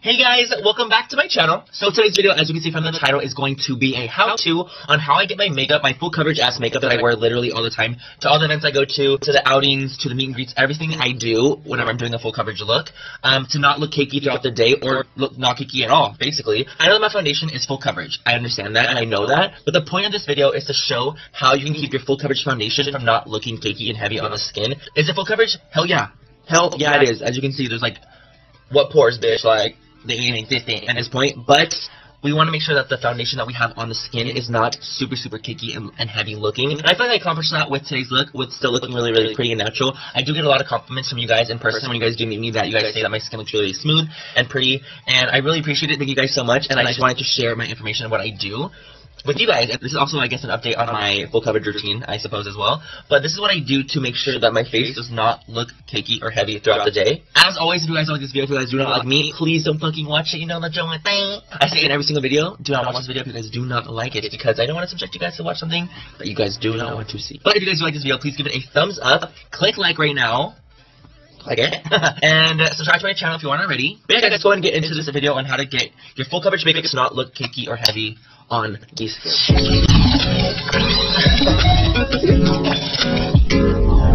Hey guys, welcome back to my channel. So today's video, as you can see from the title, is going to be a how-to on how I get my makeup, my full coverage ass makeup that I wear literally all the time, to all the events I go to the outings, to the meet and greets, everything I do whenever I'm doing a full coverage look, to not look cakey throughout the day or look not cakey at all, basically. I know that my foundation is full coverage. I understand that and I know that, but the point of this video is to show how you can keep your full coverage foundation from not looking cakey and heavy on the skin. Is it full coverage? Hell yeah. Hell yeah it is. As you can see, there's like, what pores, bitch? Like, they ain't existing at this point, but we want to make sure that the foundation that we have on the skin is not super cakey and heavy looking. And I feel like I accomplished that with today's look, with still looking really pretty and natural. I do get a lot of compliments from you guys in person when you guys do meet me, that you guys say that my skin looks really smooth and pretty, and I really appreciate it. Thank you guys so much, and I just wanted to share my information of what I do with you guys. This is also, I guess, an update on my full coverage routine, I suppose, as well. But this is what I do to make sure that my face does not look cakey or heavy throughout the day. As always, if you guys like this video, if you guys do not like me, please don't fucking watch it. You know the Joe thing. I say it in every single video, do not watch this video if you guys do not like it, because I don't want to subject you guys to watch something that you guys do not want to see. But if you guys do like this video, please give it a thumbs up. Click like right now. Like it. And subscribe to my channel if you aren't already. But yeah, let's go ahead and get into this video on how to get your full coverage makeup to not look cakey or heavy on the skin.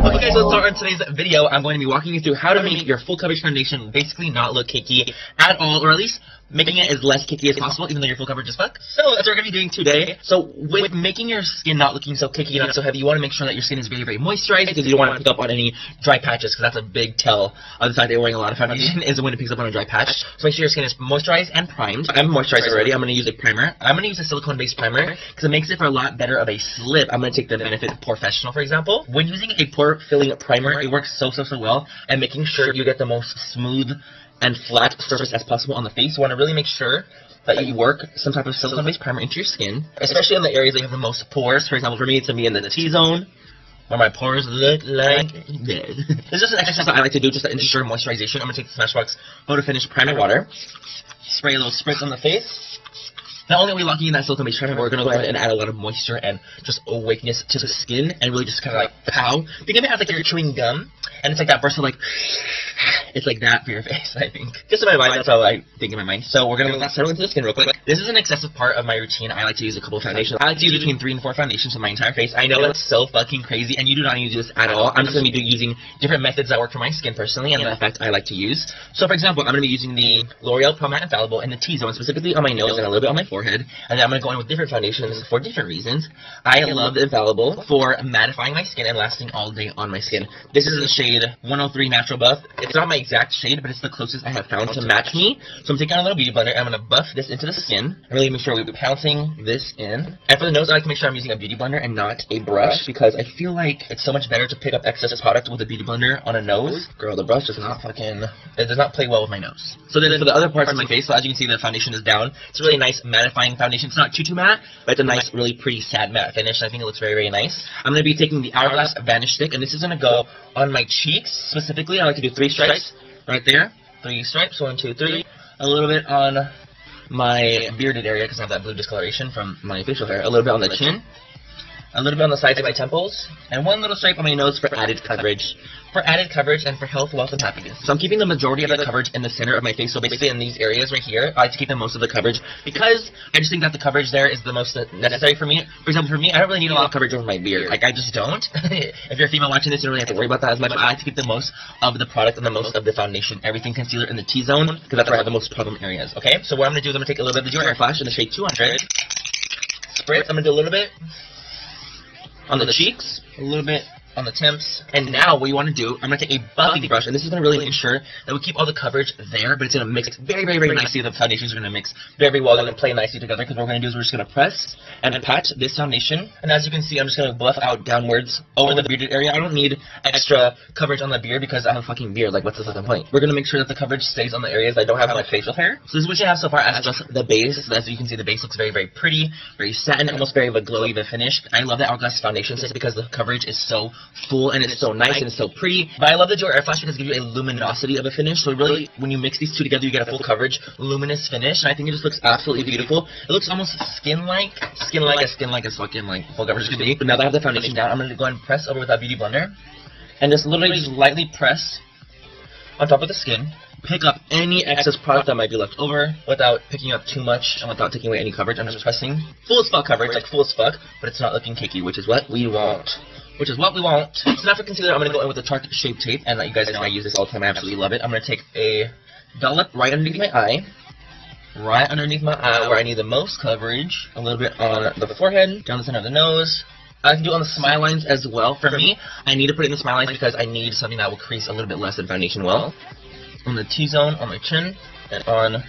Okay guys, let's start on today's video. I'm going to be walking you through how to make your full coverage foundation basically not look cakey at all, or at least making it as less cakey as possible, even though your full coverage is fuck. So that's what we're going to be doing today. So with making your skin not looking so cakey and not so heavy, you want to make sure that your skin is very moisturized, because you don't want to pick up on any dry patches, because that's a big tell of the fact that you're wearing a lot of foundation is when it picks up on a dry patch. So make sure your skin is moisturized and primed. I'm moisturized already. I'm going to use a primer. I'm going to use a silicone-based primer because it makes it for a lot better of a slip. I'm going to take the benefit of Porefessional, for example. When using a pore-filling primer, it works so well, and making sure you get the most smooth and flat surface as possible on the face. You want to really make sure that you work some type of silicone-based primer into your skin, especially in the areas that you have the most pores. For example, for me, it's going to be in the T-zone, where my pores look like this. This is just an exercise that I like to do just to ensure moisturization. I'm going to take the Smashbox Photo Finish Primer Water, spray a little spritz on the face. Not only are we locking in that silicone-based primer, but we're going to go ahead and add a lot of moisture and just awakeness to the skin, and really just kind of like pow. Think of it as like you're chewing gum, and it's like that burst of like, it's like that for your face, I think. Just in my mind, that's how I think in my mind. So we're going to let that settle into the skin real quick. This is an excessive part of my routine. I like to use a couple of foundations. I like to use between 3 and 4 foundations on my entire face. I know it's so fucking crazy, and you do not need to do this at all. I'm just going to be using different methods that work for my skin personally, and the effect I like to use. So for example, I'm going to be using the L'Oreal Pro Matte Infallible in the T-zone, specifically on my nose and a little bit on my forehead. And then I'm going to go in with different foundations for different reasons. I love the Infallible for mattifying my skin and lasting all day on my skin. This is the shade 103 Natural Buff. It's not my exact shade, but it's the closest I have found to match me. So I'm taking out a little beauty blender, and I'm going to buff this into the skin. And really make sure we're pouncing this in. And for the nose, I like to make sure I'm using a beauty blender and not a brush, because I feel like it's so much better to pick up excess product with a beauty blender on a nose. Girl, the brush does not fucking, it does not play well with my nose. So then for the other parts of my face, so as you can see, the foundation is down. It's a really nice mattifying foundation. It's not too matte, but it's a nice, really pretty sad matte finish, and I think it looks very nice. I'm going to be taking the Hourglass Vanish Stick, and this is going to go on my cheeks specifically. I like to do 3 stripes right there. 3 stripes, 1, 2, 3. A little bit on my bearded area, because I have that blue discoloration from my facial hair. A little bit on the chin. A little bit on the sides of my temples, and 1 little stripe on my nose for added coverage. For added coverage and for health, wealth, and happiness. So I'm keeping the majority of the coverage in the center of my face, so basically in these areas right here, I like to keep the most of the coverage, because I just think that the coverage there is the most necessary for me. For example, for me, I don't really need a lot of coverage over my beard. Like, I just don't. If you're a female watching this, you don't really have to worry about that as much. I like to keep the most of the product and the most of the foundation, everything concealer in the T-zone, because that's where I have the most problem areas, okay? So what I'm going to do is I'm going to take a little bit of the Dior Air Flash in the shade 200. Spritz. I'm going to do a little bit on the cheeks, a little bit on the temps, and now what you want to do, I'm going to take a buffing brush, and this is going to really ensure that we keep all the coverage there, but it's going to mix very nicely. The foundations are going to mix very well, they're going to play nicely together, because what we're going to do is we're just going to press and pat this foundation, and as you can see, I'm just going to buff out downwards over the bearded area. I don't need extra coverage on the beard, because I have a fucking beard. Like, what's the fucking point? We're going to make sure that the coverage stays on the areas that don't have much facial hair. So this is what you have so far as just the base. As you can see, the base looks very pretty, very satin, almost very of a glowy the finish. I love the Hourglass foundation just because the coverage is so full, and it's so nice and it's so pretty. But I love the Dior Air Flash because it gives you a luminosity of a finish. So really, when you mix these two together, you get a full coverage, luminous finish. And I think it just looks absolutely beautiful. It looks almost skin-like as fucking like full coverage could be. But now that I have the foundation down, I'm going to go ahead and press over with that beauty blender. And just literally just lightly press on top of the skin. pick up any excess product that might be left over without picking up too much and without taking away any coverage. I'm just pressing full as fuck coverage, like full as fuck, but it's not looking cakey, which is what we want. So now for concealer, I'm going to go in with the Tarte Shape Tape, and you guys know I use this all the time. I absolutely love it. I'm going to take a dollop right underneath my eye. Right underneath my eye where I need the most coverage. A little bit on the forehead, down the center of the nose. I can do it on the smile lines as well. For me, I need to put it in the smile lines because I need something that will crease a little bit less than foundation will. On the T-zone, on my chin, and on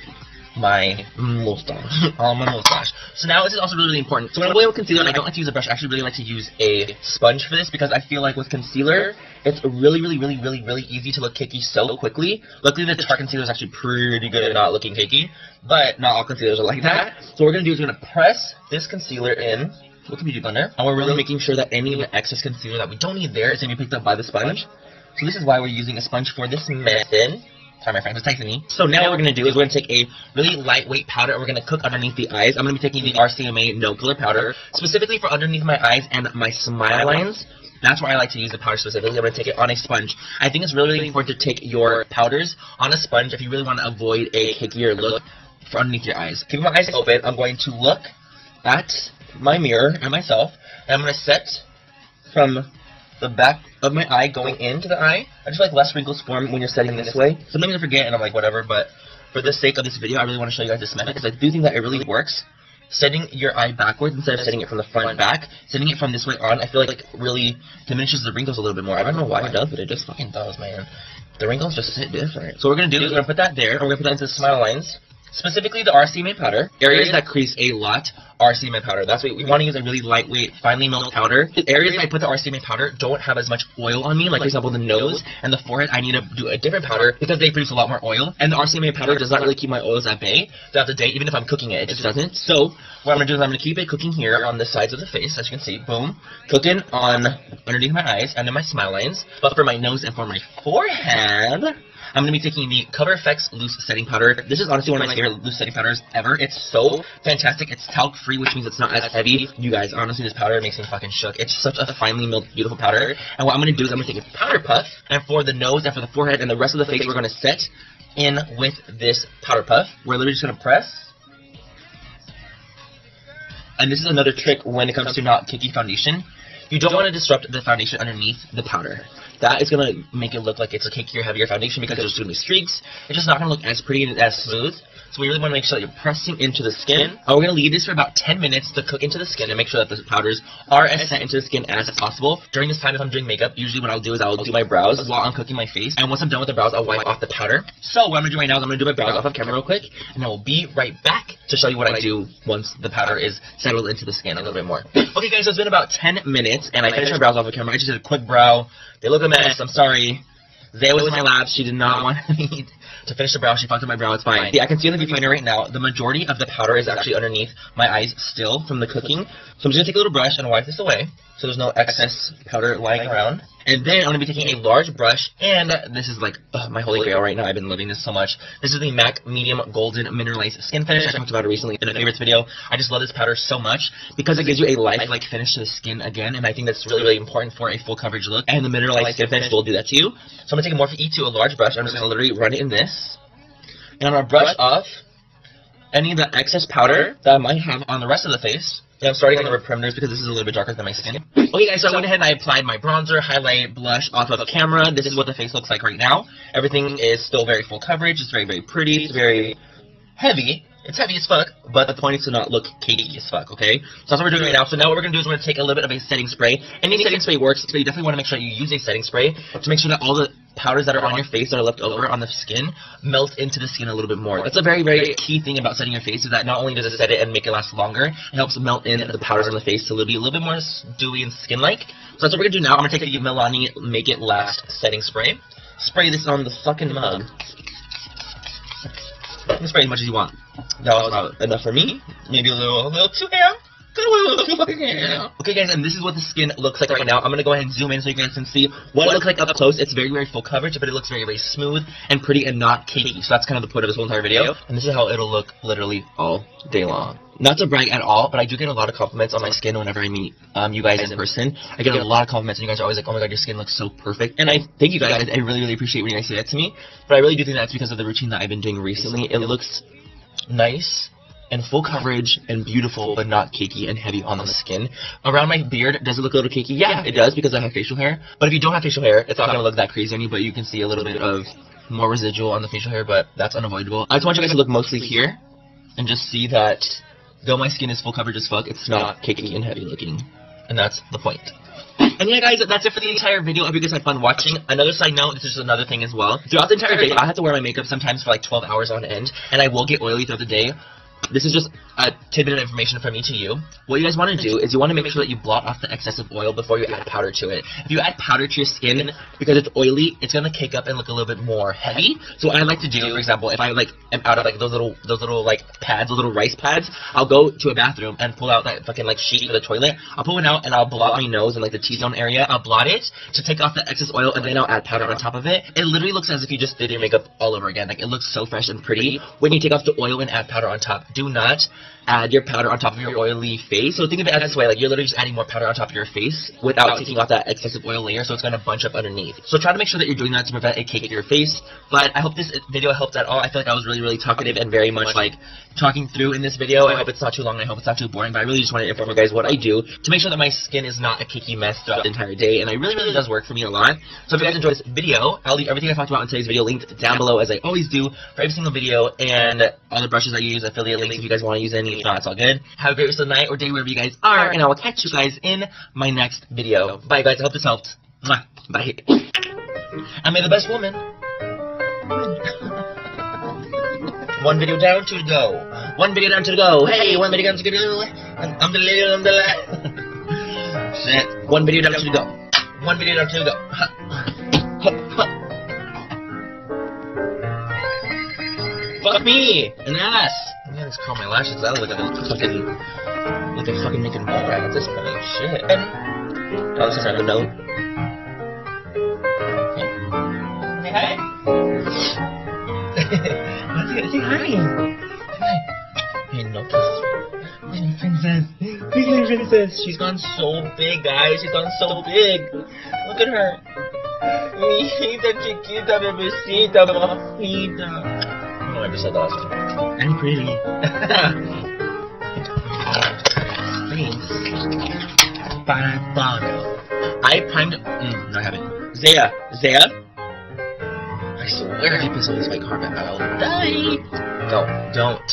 my mustache. So now this is also really, really important. So when I'm going with concealer, I don't like to use a brush. I actually really like to use a sponge for this because I feel like with concealer, it's really easy to look cakey so quickly. Luckily, the Tarte concealer is actually pretty good at not looking cakey, but not all concealers are like that. So what we're going to do is we're going to press this concealer in with the beauty blender, and we're really making sure that any of the excess concealer that we don't need there is going to be picked up by the sponge. So this is why we're using a sponge for this method. Sorry, my friends, it's Tiffany. So now what we're going to do is we're going to take a really lightweight powder and we're going to cook underneath the eyes. I'm going to be taking the RCMA No Color Powder, specifically for underneath my eyes and my smile lines. That's where I like to use the powder specifically. I'm going to take it on a sponge. I think it's really important to take your powders on a sponge if you really want to avoid a cakier look for underneath your eyes. Keeping my eyes open, I'm going to look at my mirror and myself, and I'm going to set from the back of my eye going into the eye. I just feel like less wrinkles form when you're setting this way. Sometimes I forget and I'm like, whatever, but for the sake of this video, I really want to show you guys this method because I do think that it really works. Setting your eye backwards instead of setting it from the front back, setting it from this way on, I feel like really diminishes the wrinkles a little bit more. I don't know why it does, but it just fucking does, man. The wrinkles just sit different. So what we're going to do is we're going to put that there, and we're going to put that into the smile lines. Specifically the RCMA powder. Areas that crease a lot, RCMA powder. That's what we want to use, a really lightweight, finely milled powder. The areas I put the RCMA powder don't have as much oil on me, like for example the nose and the forehead, I need to do a different powder because they produce a lot more oil. And the RCMA powder does not really keep my oils at bay throughout the day, even if I'm cooking it, it just doesn't. So what I'm going to do is I'm going to keep it cooking here on the sides of the face, as you can see, boom. Cooking on underneath my eyes and then my smile lines. But for my nose and for my forehead, I'm going to be taking the Cover FX Loose Setting Powder. This is honestly one of my favorite loose setting powders ever. It's so fantastic. It's talc free, which means it's not as heavy. You guys, honestly, this powder makes me fucking shook. It's such a finely milled, beautiful powder. And what I'm going to do is I'm going to take a powder puff, and for the nose and for the forehead and the rest of the face, we're going to set in with this powder puff. We're literally just going to press. And this is another trick when it comes to not cakey foundation. You don't want to disrupt the foundation underneath the powder. That is going to make it look like it's a cakier, heavier foundation because there's going to be streaks. It's just not going to look as pretty and as smooth. So we really want to make sure that you're pressing into the skin. We're going to leave this for about 10 minutes to cook into the skin and make sure that the powders are as set into the skin as possible. During this time, if I'm doing makeup, usually what I'll do is I'll do my brows while I'm cooking my face. And once I'm done with the brows, I'll wipe off the powder. So what I'm going to do right now is I'm going to do my brows off of camera real quick. And I will be right back to show you what I do once the powder is settled into the skin a little bit more. Okay guys, so it's been about 10 minutes and I finished my brows off of camera. I just did a quick brow. They look a mess. I'm sorry. Zaya was in my lab. She did not want me to finish the brow. She fucked up my brow. It's fine. Yeah, I can see in the viewfinder right now, the majority of the powder is actually underneath my eyes still from the cooking. So I'm just going to take a little brush and wipe this away so there's no excess powder lying around. And then I'm going to be taking a large brush, and this is like my holy grail right now. I've been loving this so much. This is the MAC Medium Golden Mineralized Skin Finish. I talked about it recently in a favorites video. I just love this powder so much because it gives you a lifelike finish to the skin again, and I think that's really, really important for a full coverage look. And the mineralized skin finish will do that to you. So I'm going to take a Morphe E2, a large brush. I'm just going to literally run it in this. And I'm going to brush off any of the excess powder that I might have on the rest of the face. And I'm starting on the red perimeters because this is a little bit darker than my skin. Okay guys, so I went ahead and I applied my bronzer, highlight, blush off of camera. This is what the face looks like right now. Everything is still very full coverage. It's very, very pretty. It's very heavy. It's heavy as fuck, but the point is to not look cakey as fuck, okay? So that's what we're doing right now. So now what we're going to do is we're going to take a little bit of a setting spray. Any setting spray works, but you definitely want to make sure you use a setting spray to make sure that all the powders that are on your face that are left over on the skin melt into the skin a little bit more. That's a very, very key thing about setting your face, is that not only does it set it and make it last longer, it helps melt in the powders on the face to be a little bit more dewy and skin-like. So that's what we're going to do now. I'm going to take the Milani Make It Last setting spray. Spray this on the fucking mug. You can spray as much as you want. That was about enough for me. Maybe a little too ham. Okay guys, and this is what the skin looks like right now. I'm gonna go ahead and zoom in so you guys can see what it looks like up close. It's very, very full coverage, but it looks very, very smooth and pretty and not cakey. So that's kind of the point of this whole entire video. And this is how it'll look literally all day long. Not to brag at all, but I do get a lot of compliments on my skin whenever I meet you guys in person. I get a lot of compliments, and you guys are always like, oh my god, your skin looks so perfect. And I thank you guys. I really, really appreciate when you guys say that to me. But I really do think that's because of the routine that I've been doing recently. It looks nice and full coverage and beautiful, but not cakey and heavy on the skin. Around my beard, does it look a little cakey? Yeah, it does, because I have facial hair. But if you don't have facial hair, it's not going to look that crazy on you, but you can see a little bit of more residual on the facial hair, but that's unavoidable. I just want you guys to look mostly here and just see that though my skin is full coverage as fuck, it's not cakey and heavy looking. And that's the point. And yeah guys, that's it for the entire video. I hope you guys had fun watching. Another side note, this is just another thing as well. Throughout the entire day, I have to wear my makeup sometimes for like 12 hours on end, and I will get oily throughout the day. This is just a tidbit of information from me to you. What you guys want to do is you want to make sure that you blot off the excessive oil before you add powder to it. If you add powder to your skin, because it's oily, it's going to cake up and look a little bit more heavy. So what I like to do, for example, if I like am out of like those little like pads, those little rice pads, I'll go to a bathroom and pull out that fucking like sheet for the toilet. I'll pull it out and I'll blot my nose and like the T-zone area. I'll blot it to take off the excess oil, and then I'll add powder on top of it. It literally looks as if you just did your makeup all over again. Like, it looks so fresh and pretty when you take off the oil and add powder on top. Do not add your powder on top of your oily face. So think of it as this way, like you're literally just adding more powder on top of your face without taking off that excessive oil layer, so it's going to bunch up underneath. So try to make sure that you're doing that to prevent a cakier face. But I hope this video helped at all. I feel like I was really, really talkative and very much like talking through in this video. I hope it's not too long, and I hope it's not too boring, but I really just wanted to inform you guys what I do to make sure that my skin is not a cakey mess throughout the entire day, and it really, really does work for me a lot. So if you guys enjoyed this video, I'll leave everything I talked about in today's video linked down below, as I always do for every single video, and all the brushes I use, affiliate links if you guys want to use any. If not, it's all good. Have a great rest of the night or day wherever you guys are, and I will catch you guys in my next video. Bye guys, I hope this helped. Mwah. Bye. And may the best woman win. One video down, two to go. One video down, two to go. Hey, one video down, two to go. I'm the shit. One video down, two to go. One video down, two to go. Fuck me! An ass! I'm gonna curl my lashes. I look like a fucking making mole rat at this point. Shit. Oh, this is another note. Say hi. Say hi. Hey, no kiss. Disney princess. Disney princess. She's gone so big, guys. She's gone so big. Look at her. Mi hijita chiquita, bebecita, mojita. Oh, I just said that last time. And pretty. Thanks. I primed. No, I haven't. Zaya. I swear if you piss on this white carpet, I'll die. Don't.